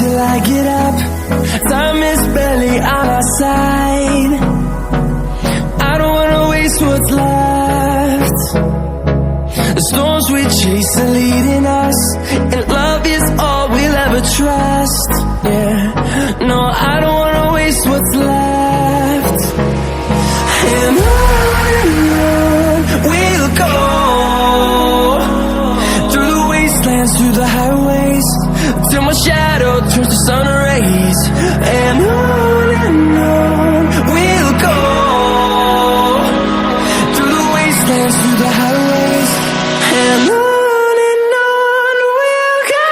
till I get up. Time is barely on our side. I don't wanna waste what's left. The storms we chase are leading us, and love is all we'll ever trust. Yeah, no, I don't wanna waste what's left. And on we'll go, through the wastelands, through the highways, till my shadow turns to sun rays. And on we'll go, through the wastelands, through the highways, and on we'll go.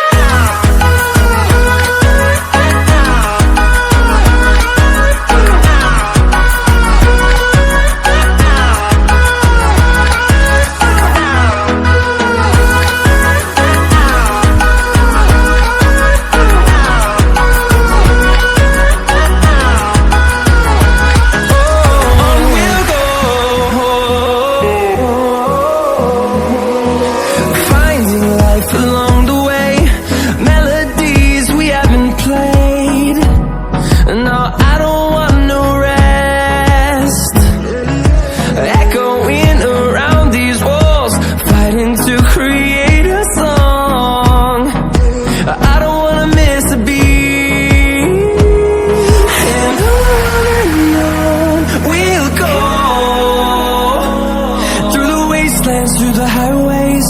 Through the highways,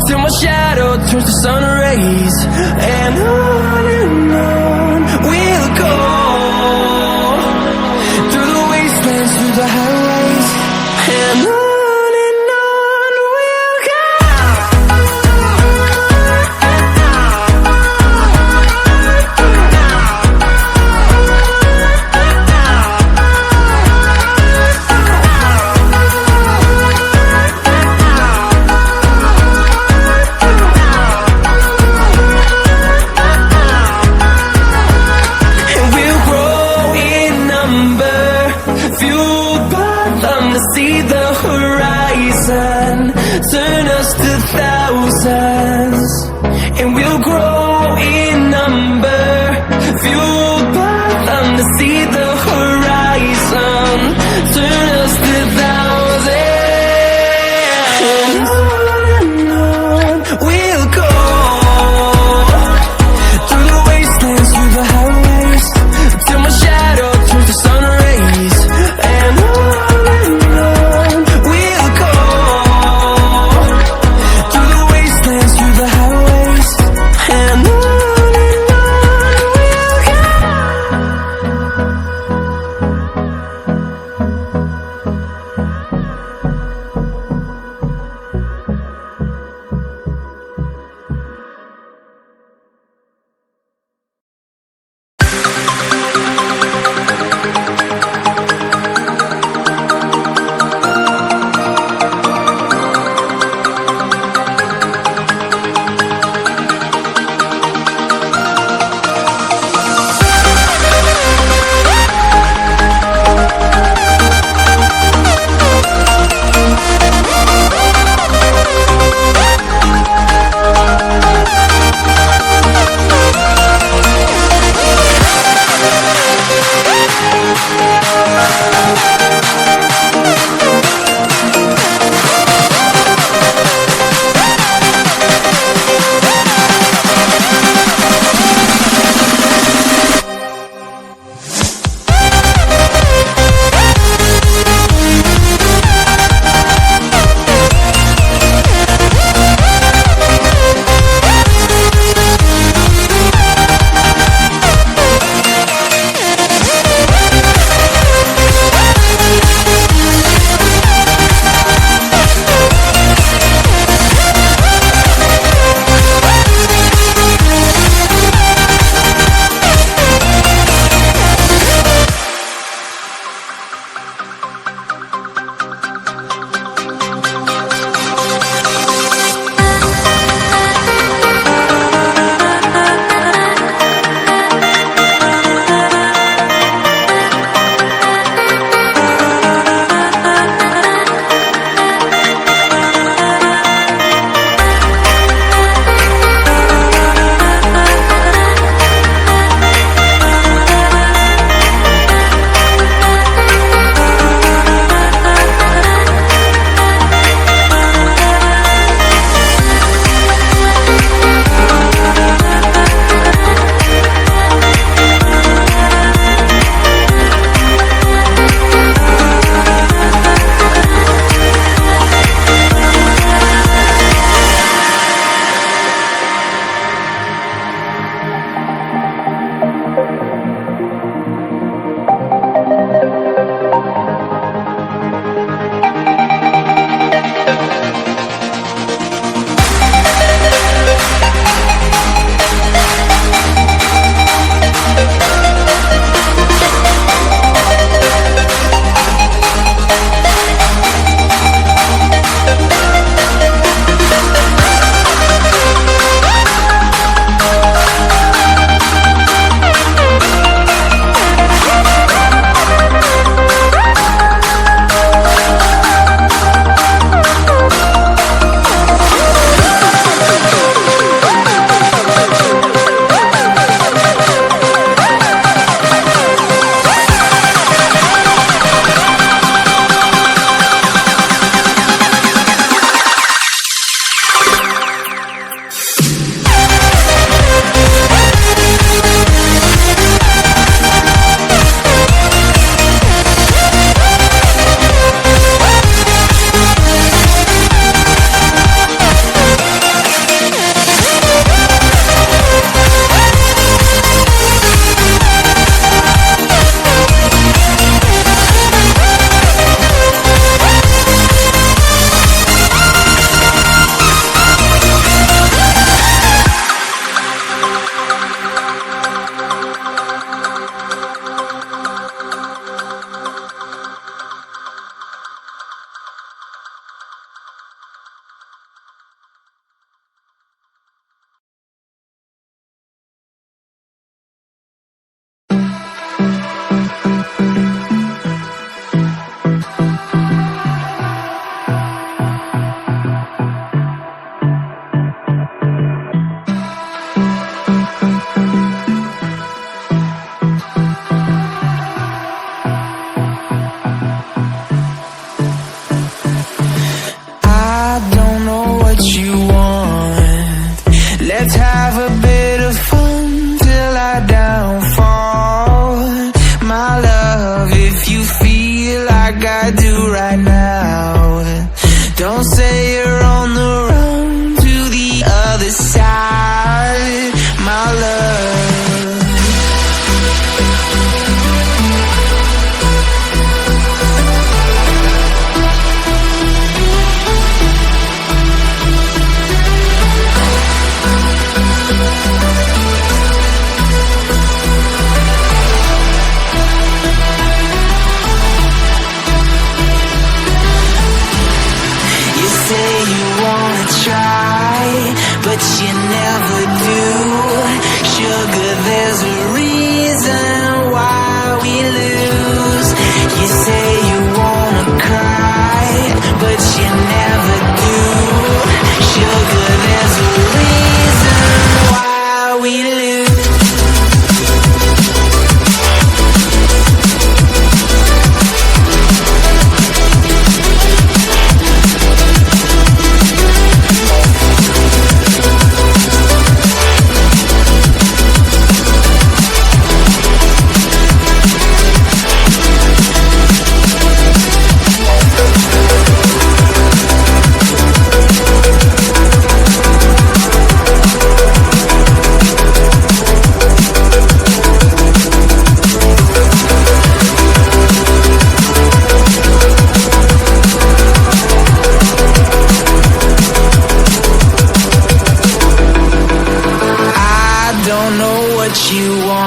till my shadow turns to sun rays. And on we'll go, through the wastelands, through the highways, and on we'll go. See the horizon, turn us to thousands, and we'll grow in number, fueled by them to see the horizon, turn us to thousands. And on we'll go, through the wastelands, through the highways, till my shadow turns to sun rays. And on we'll go.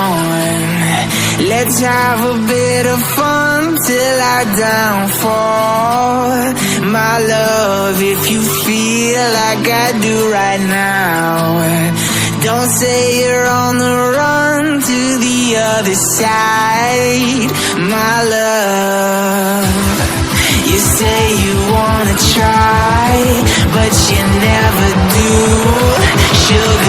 on. Let's have a bit of fun till I downfall. My love, if you feel like I do right now, don't say you're on the run to the other side. My love, you say you wanna try, but you never do. Sugar